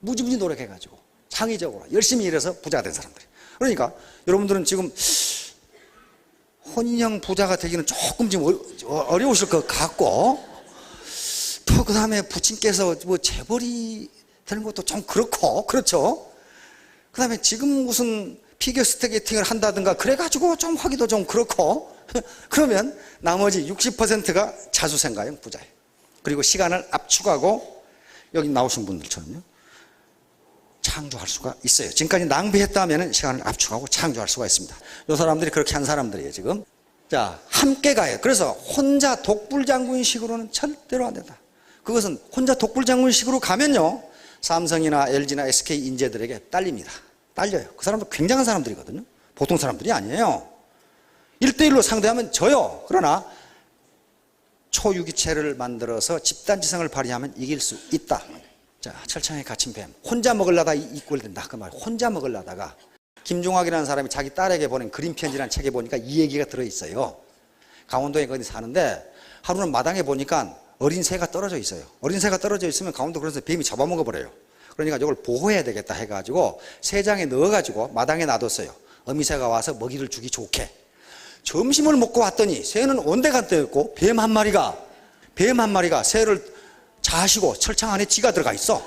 무지무지 노력해가지고 창의적으로 열심히 일해서 부자가 된 사람들이. 그러니까 여러분들은 지금 혼인형 부자가 되기는 조금 지금 어려우실 것 같고, 또 그 다음에 부친께서 뭐 재벌이 되는 것도 좀 그렇고, 그렇죠? 그 다음에 지금 무슨 피겨스케이팅을 한다든가 그래가지고 좀 하기도 좀 그렇고, 그러면 나머지 60%가 자수성가형 부자예요. 그리고 시간을 압축하고 여기 나오신 분들처럼요, 창조할 수가 있어요. 지금까지 낭비했다면 시간을 압축하고 창조할 수가 있습니다. 이 사람들이 그렇게 한 사람들이에요, 지금. 자, 함께 가요. 그래서 혼자 독불장군식으로는 절대로 안 된다. 그것은 혼자 독불장군식으로 가면요, 삼성이나 LG나 SK 인재들에게 딸립니다. 딸려요. 그 사람들 굉장한 사람들이거든요. 보통 사람들이 아니에요. 1대1로 상대하면 져요. 그러나 초유기체를 만들어서 집단지성을 발휘하면 이길 수 있다. 자, 철창에 갇힌 뱀. 혼자 먹으려다 이꼴된다. 그 말. 혼자 먹으려다가 김종학이라는 사람이 자기 딸에게 보낸 그림 편지라는 책에 보니까 이 얘기가 들어있어요. 강원도에 어디 사는데 하루는 마당에 보니까 어린 새가 떨어져 있어요. 어린 새가 떨어져 있으면 강원도 그래서 뱀이 잡아먹어버려요. 그러니까 이걸 보호해야 되겠다 해가지고 새장에 넣어가지고 마당에 놔뒀어요. 어미새가 와서 먹이를 주기 좋게. 점심을 먹고 왔더니 새는 온데간데였고 뱀 한 마리가 새를 자시고 철창 안에 지가 들어가 있어.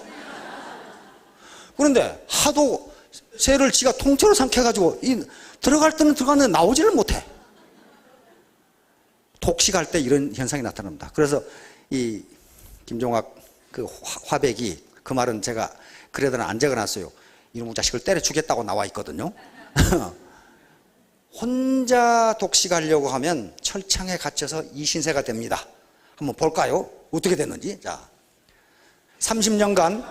그런데 하도 새를 지가 통째로 삼켜가지고 들어갈 때는 들어갔는데 나오지를 못해. 독식할 때 이런 현상이 나타납니다. 그래서 이 김종학 그 화백이 그 말은 제가 그래도 안 적어놨어요. 이놈의 자식을 때려 죽겠다고 나와 있거든요. 혼자 독식하려고 하면 철창에 갇혀서 이신세가 됩니다. 한번 볼까요? 어떻게 됐는지. 자, 30년간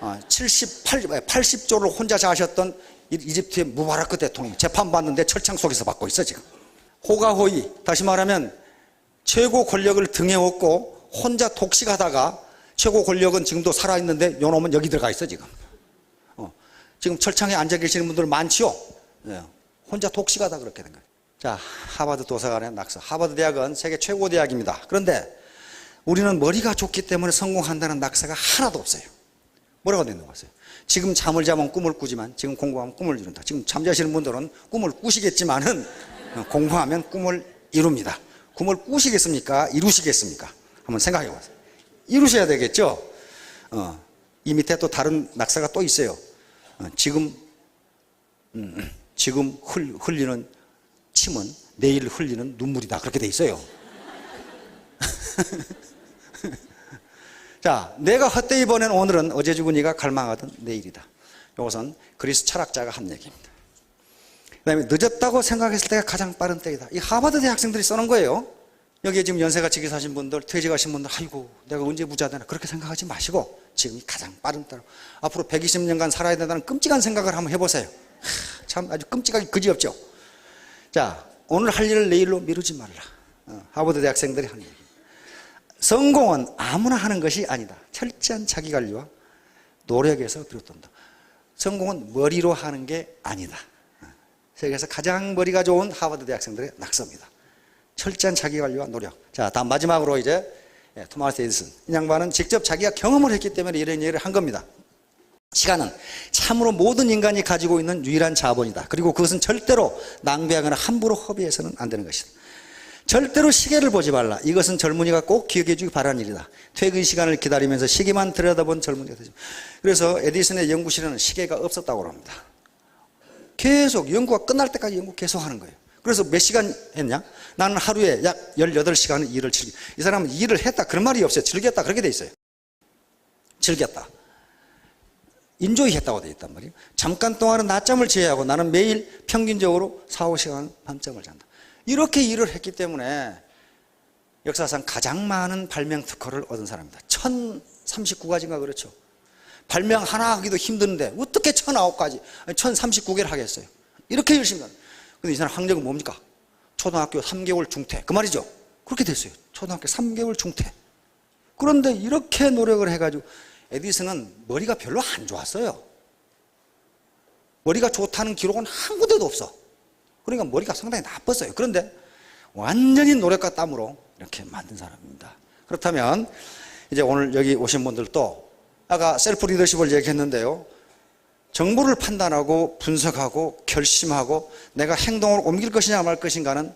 80조를 혼자 자셨던 이집트의 무바라크 대통령이 재판받는데 철창 속에서 받고 있어 지금. 호가호이, 다시 말하면 최고 권력을 등에 업고 혼자 독식하다가 최고 권력은 지금도 살아있는데 요놈은 여기 들어가 있어 지금. 지금 철창에 앉아 계시는 분들 많지요. 네. 혼자 독식하다 그렇게 된 거예요. 자, 하버드 도서관의 낙서. 하버드 대학은 세계 최고 대학입니다. 그런데 우리는 머리가 좋기 때문에 성공한다는 낙서가 하나도 없어요. 뭐라고 되는 거예요? 지금 잠을 자면 꿈을 꾸지만 지금 공부하면 꿈을 이룬다. 지금 잠자시는 분들은 꿈을 꾸시겠지만은 공부하면 꿈을 이룹니다. 꿈을 꾸시겠습니까? 이루시겠습니까? 한번 생각해 보세요. 이루셔야 되겠죠? 이 밑에 또 다른 낙서가 또 있어요. 지금 흘리는 침은 내일 흘리는 눈물이다. 그렇게 돼 있어요. 자, 내가 헛되이 보낸 오늘은 어제 죽은 이가 갈망하던 내일이다. 이것은 그리스 철학자가 한 얘기입니다. 그 다음에 늦었다고 생각했을 때가 가장 빠른 때이다. 이 하버드 대학생들이 써놓은 거예요. 여기에 지금 연세가 지기 사신 분들, 퇴직하신 분들, 아이고 내가 언제 부자 되나 그렇게 생각하지 마시고 지금이 가장 빠른 때로 앞으로 120년간 살아야 된다는 끔찍한 생각을 한번 해보세요. 참 아주 끔찍하게 그지없죠. 자, 오늘 할 일을 내일로 미루지 말라. 하버드 대학생들이 하는 얘기. 성공은 아무나 하는 것이 아니다. 철저한 자기관리와 노력에서 비롯된다. 성공은 머리로 하는 게 아니다. 세계에서 가장 머리가 좋은 하버드 대학생들의 낙서입니다. 철저한 자기관리와 노력. 자, 다음 마지막으로 이제 토마스 에디슨. 이 양반은 직접 자기가 경험을 했기 때문에 이런 얘기를 한 겁니다. 시간은 참으로 모든 인간이 가지고 있는 유일한 자본이다. 그리고 그것은 절대로 낭비하거나 함부로 허비해서는 안 되는 것이다. 절대로 시계를 보지 말라. 이것은 젊은이가 꼭 기억해 주기 바라는 일이다. 퇴근 시간을 기다리면서 시계만 들여다본 젊은이가 되죠. 그래서 에디슨의 연구실에는 시계가 없었다고 합니다. 계속 연구가 끝날 때까지 연구 계속 하는 거예요. 그래서 몇 시간 했냐? 나는 하루에 약 18시간의 일을 즐겨. 이 사람은 일을 했다 그런 말이 없어요. 즐겼다 그렇게 돼 있어요. 즐겼다. 인조이 했다고 돼 있단 말이에요. 잠깐 동안은 낮잠을 지어야 하고 나는 매일 평균적으로 4, 5시간 밤잠을 잔다. 이렇게 일을 했기 때문에 역사상 가장 많은 발명 특허를 얻은 사람입니다. 1039가지인가 그렇죠. 발명 하나 하기도 힘드는데 어떻게 1009가지, 1039개를 하겠어요. 이렇게 열심히 하는. 근데 이 사람 학력은 뭡니까? 초등학교 3개월 중퇴. 그 말이죠. 그렇게 됐어요. 초등학교 3개월 중퇴. 그런데 이렇게 노력을 해가지고 에디슨은 머리가 별로 안 좋았어요. 머리가 좋다는 기록은 한 군데도 없어. 그러니까 머리가 상당히 나빴어요. 그런데 완전히 노력과 땀으로 이렇게 만든 사람입니다. 그렇다면 이제 오늘 여기 오신 분들도 아까 셀프 리더십을 얘기했는데요. 정보를 판단하고 분석하고 결심하고 내가 행동을 옮길 것이냐 말 것인가는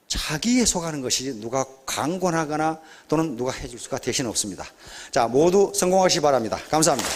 자기에 속하는 것이지 누가 강권하거나 또는 누가 해줄 수가 대신 없습니다. 자, 모두 성공하시기 바랍니다. 감사합니다.